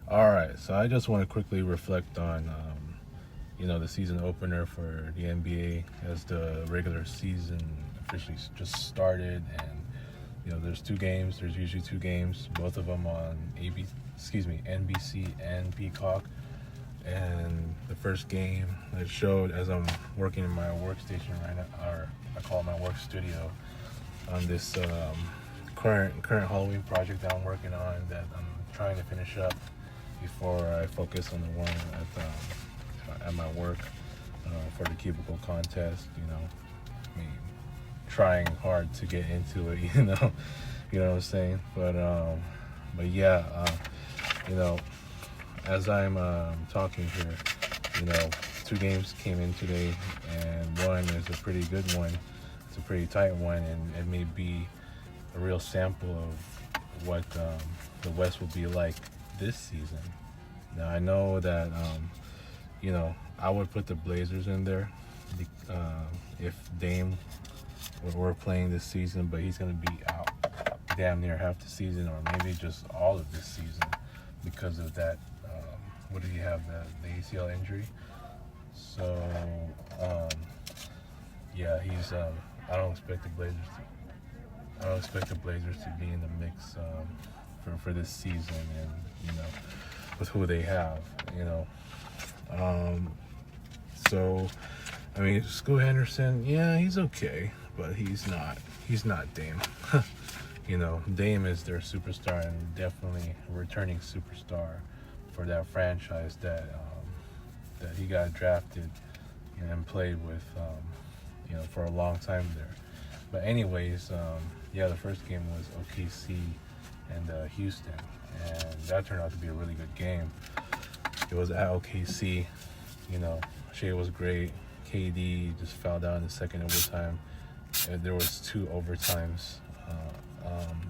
All right, so I just want to quickly reflect on, the season opener for the NBA as the regular season officially just started, and there's two games. There's usually two games, both of them on NBC and Peacock. And the first game that showed as I'm working in my workstation right now, or I call it my work studio, on this current Halloween project that I'm working on that I'm trying to finish up before I focus on the one at my work for the cubicle contest. I mean, trying hard to get into it. You know what I'm saying. But yeah, as I'm talking here, two games came in today, and one is a pretty good one. It's a pretty tight one, and it may be a real sample of what the West will be like this season. Now I know that I would put the Blazers in there if Dame were playing this season, but he's going to be out damn near half the season, or maybe just all of this season because of that. What did he have? The ACL injury. So yeah, he's. I don't expect the Blazers to be in the mix for this season, and with who they have, So, I mean, Scoot Henderson, yeah, he's okay, but he's not Dame. Dame is their superstar, and definitely a returning superstar for that franchise that he got drafted and played with, for a long time there. But anyways, the first game was OKC and Houston, and that turned out to be a really good game. It was at OKC. Shea was great. KD just fell down in the second overtime. There was two overtimes.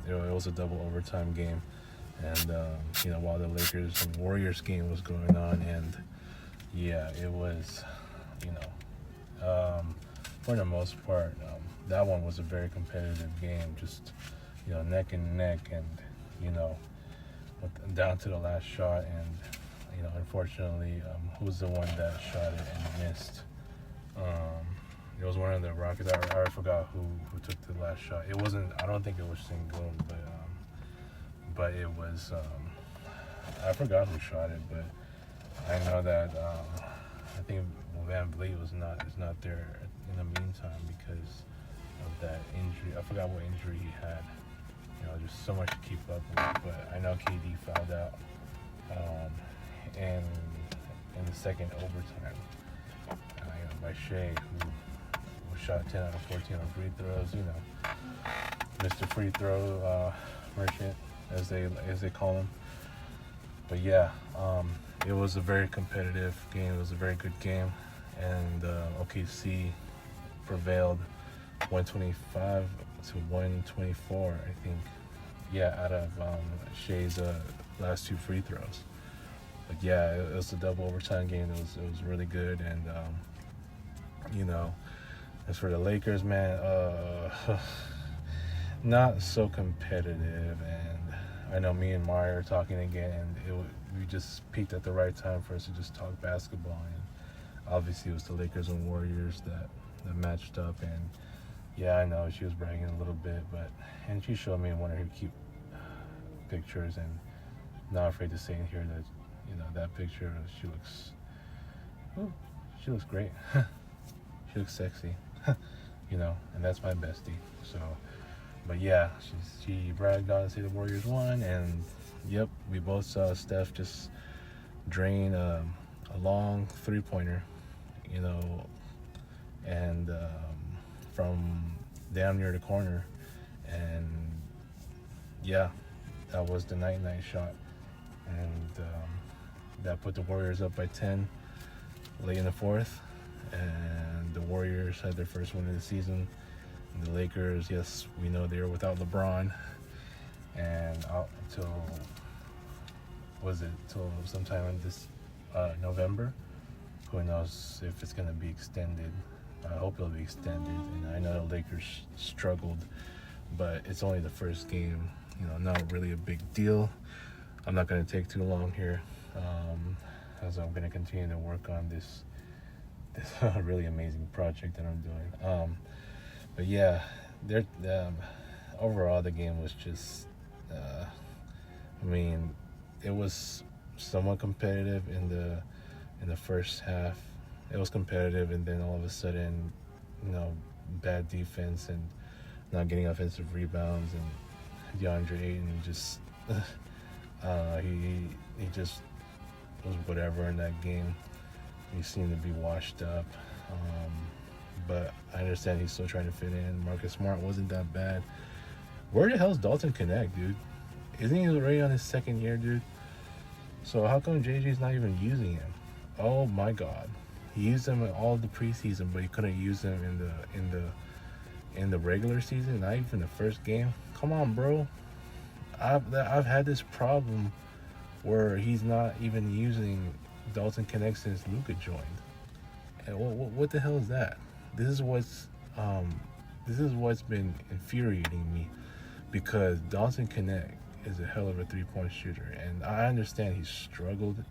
It was a double overtime game, and while the Lakers and Warriors game was going on, and yeah, it was, for the most part, that one was a very competitive game, just neck and neck, and down to the last shot, and unfortunately, who's the one that shot it and missed? It was one of the Rockets. I forgot who took the last shot. It wasn't. I don't think it was Sengun, but it was. I forgot who shot it, but I know that I think Van Vliet is not there in the meantime because of that injury. I forgot what injury he had. Just so much to keep up with. But I know KD fouled out in the second overtime by Shea, who shot 10 out of 14 on free throws. Mr. Free Throw Merchant, as they call him. But yeah, it was a very competitive game. It was a very good game, and OKC prevailed 125 to 124, I think. Yeah, out of Shea's last two free throws. But yeah, it was a double overtime game. It was really good, and as for the Lakers, man, not so competitive. And I know me and Mario are talking again, and we just peaked at the right time for us to just talk basketball. And obviously, it was the Lakers and Warriors that matched up. And yeah, I know she was bragging a little bit, and she showed me one of her cute pictures, and not afraid to say in here that that picture, she looks great. She looks sexy. And that's my bestie. So, but yeah, she bragged on to say the Warriors won, and yep, we both saw Steph just drain a long three-pointer, and from damn near the corner, and yeah, that was the night shot, and that put the Warriors up by 10 late in the fourth, and the Warriors had their first win of the season. And the Lakers, yes, we know they were without LeBron, and out until sometime in this November. Who knows if it's going to be extended? I hope it'll be extended. And I know the Lakers struggled, but it's only the first game. not really a big deal. I'm not going to take too long here, as I'm going to continue to work on this really amazing project that I'm doing. But yeah, overall the game was just, it was somewhat competitive in the first half. It was competitive, and then all of a sudden, bad defense and not getting offensive rebounds, and DeAndre Ayton just he just was whatever in that game. He seemed to be washed up, but I understand he's still trying to fit in. Marcus Smart wasn't that bad. Where the hell's Dalton KNECHT, dude? Isn't he already on his second year, dude? So how come JJ's not even using him? Oh my God, he used him in all the preseason, but he couldn't use him in the regular season, not even the first game. Come on, bro. I've had this problem where he's not even using Dalton KNECHT since Luka joined. And what the hell is that? This is what's been infuriating me, because Dalton KNECHT is a hell of a three-point shooter, and I understand he struggled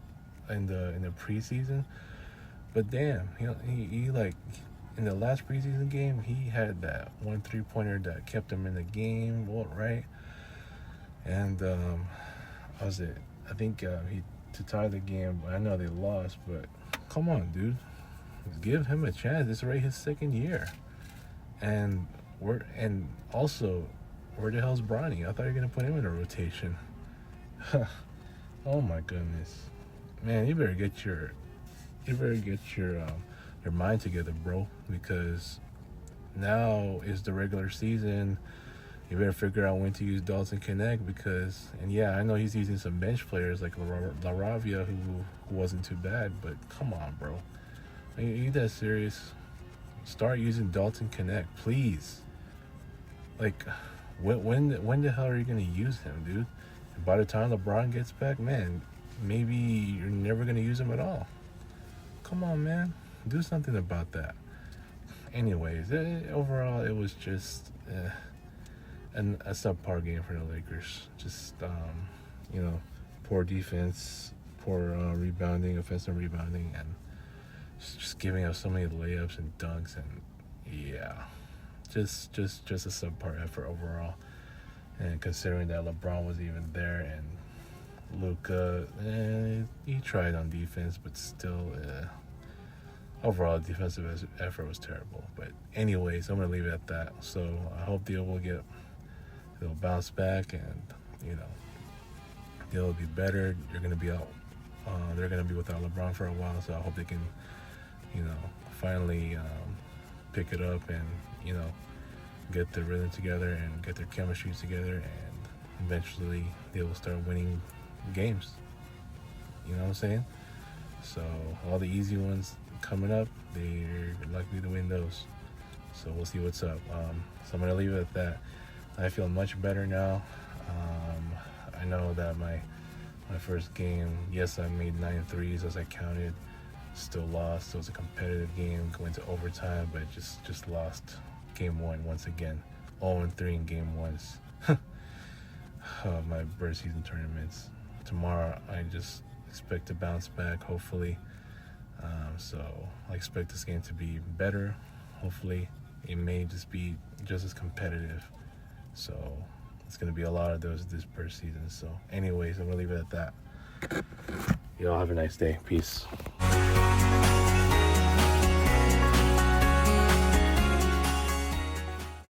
in the preseason, but damn, he like in the last preseason game he had that one three-pointer that kept him in the game, right? And I think he to tie the game. I know they lost, but come on, dude, give him a chance. It's already his second year, and also, where the hell's Bronny? I thought you were gonna put him in a rotation. Oh my goodness, man, you better get your mind together, bro, because now is the regular season. You better figure out when to use Dalton KNECHT, because, and yeah, I know he's using some bench players like LaRavia, who wasn't too bad, but come on, bro. Are you that serious? Start using Dalton KNECHT, please. Like, when the hell are you gonna use him, dude? And by the time LeBron gets back, man, maybe you're never gonna use him at all. Come on, man, do something about that. Anyways, overall, it was just a subpar game for the Lakers. Just poor defense, poor rebounding, offensive rebounding, and just giving up so many layups and dunks, and yeah, just a subpar effort overall. And considering that LeBron was even there, and Luka, he tried on defense, but still, overall defensive effort was terrible. But anyways, I'm gonna leave it at that. So I hope they'll bounce back, and they'll be better. You're gonna be out. They're gonna be without LeBron for a while, so I hope they can, finally pick it up and get their rhythm together and get their chemistry together, and eventually they will start winning games. You know what I'm saying? So all the easy ones coming up, they're likely to win those. So we'll see what's up. So I'm gonna leave it at that. I feel much better now. I know that my first game, yes, I made 9 threes as I counted. Still lost. It was a competitive game going to overtime, but just lost game 1 once again. 0-3 in game 1s. My bird season tournaments. Tomorrow, I just expect to bounce back, hopefully. So I expect this game to be better. Hopefully, it may just be just as competitive. So it's going to be a lot of those this bird season. So anyways, I'm going to leave it at that. Y'all have a nice day. Peace.